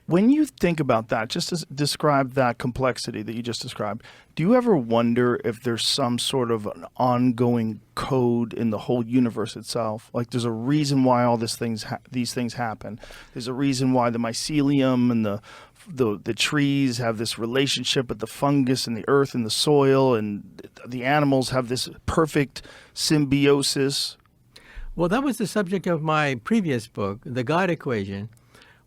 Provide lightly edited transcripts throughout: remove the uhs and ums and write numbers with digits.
When you think about that, just to describe that complexity that you just described, do you ever wonder if there's some sort of an ongoing code in the whole universe itself? Like there's a reason why all these things happen. There's a reason why the mycelium and the trees have this relationship with the fungus and the earth and the soil, and the animals have this perfect symbiosis. Well, that was the subject of my previous book, The God Equation,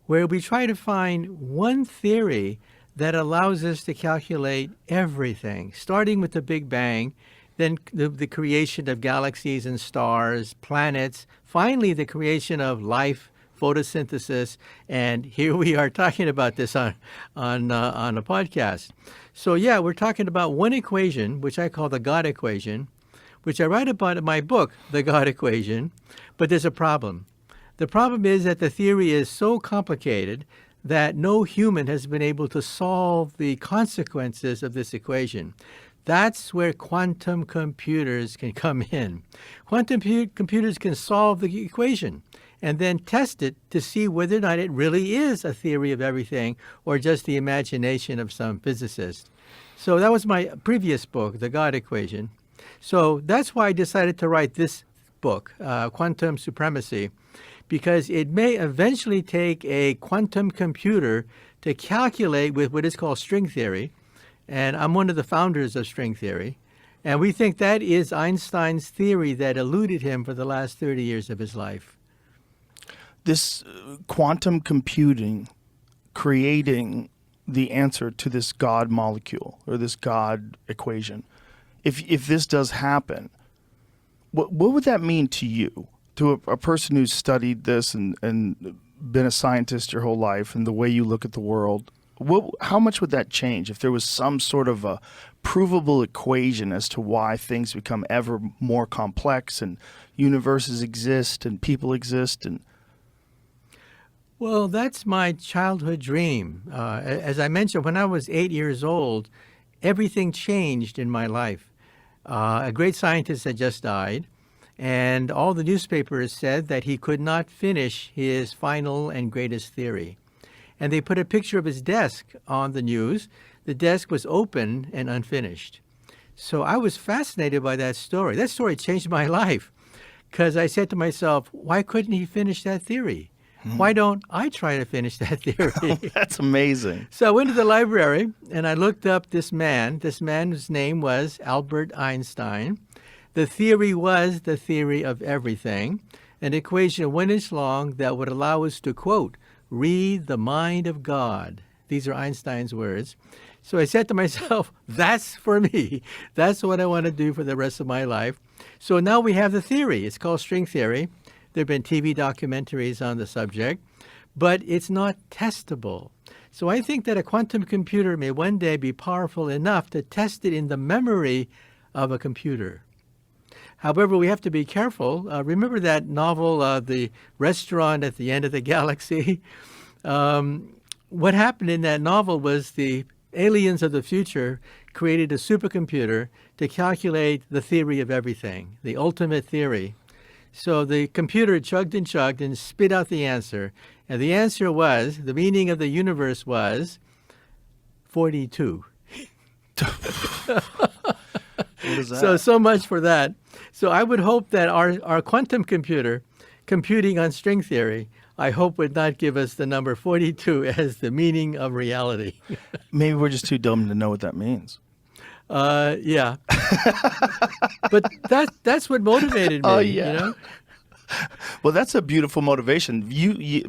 where we try to find one theory that allows us to calculate everything, starting with the Big Bang, then the creation of galaxies and stars, planets, finally the creation of life, photosynthesis, and here we are talking about this on a podcast. So yeah, we're talking about one equation, which I call the God Equation, which I write about in my book, The God Equation, but there's a problem. The problem is that the theory is so complicated that no human has been able to solve the consequences of this equation. That's where quantum computers can come in. Quantum computers can solve the equation and then test it to see whether or not it really is a theory of everything or just the imagination of some physicist. So that was my previous book, The God Equation. So that's why I decided to write this book, Quantum Supremacy, because it may eventually take a quantum computer to calculate with what is called string theory. And I'm one of the founders of string theory. And we think that is Einstein's theory that eluded him for the last 30 years of his life. This quantum computing creating the answer to this God molecule or this God equation. If this does happen, what would that mean to you? To a person who's studied this and been a scientist your whole life and the way you look at the world, how much would that change if there was some sort of a provable equation as to why things become ever more complex and universes exist and people exist? Well, that's my childhood dream. As I mentioned, when I was 8 years old, everything changed in my life. A great scientist had just died. And all the newspapers said that he could not finish his final and greatest theory. And they put a picture of his desk on the news. The desk was open and unfinished. So I was fascinated by that story. That story changed my life because I said to myself, why couldn't he finish that theory? Why don't I try to finish that theory? That's amazing. So I went to the library and I looked up this man. This man's name was Albert Einstein. The theory was the theory of everything, an equation 1 inch long that would allow us to, quote, read the mind of God. These are Einstein's words. So I said to myself, that's for me. That's what I want to do for the rest of my life. So now we have the theory. It's called string theory. There have been TV documentaries on the subject, but it's not testable. So I think that a quantum computer may one day be powerful enough to test it in the memory of a computer. However, we have to be careful. Remember that novel, The Restaurant at the End of the Galaxy? What happened in that novel was the aliens of the future created a supercomputer to calculate the theory of everything, the ultimate theory. So the computer chugged and spit out the answer. And the answer was, the meaning of the universe was 42. What is that? So much for that. So I would hope that our quantum computer, computing on string theory, I hope would not give us the number 42 as the meaning of reality. Maybe we're just too dumb to know what that means. Yeah. But that's what motivated me. Oh, yeah. You know? Well, that's a beautiful motivation. You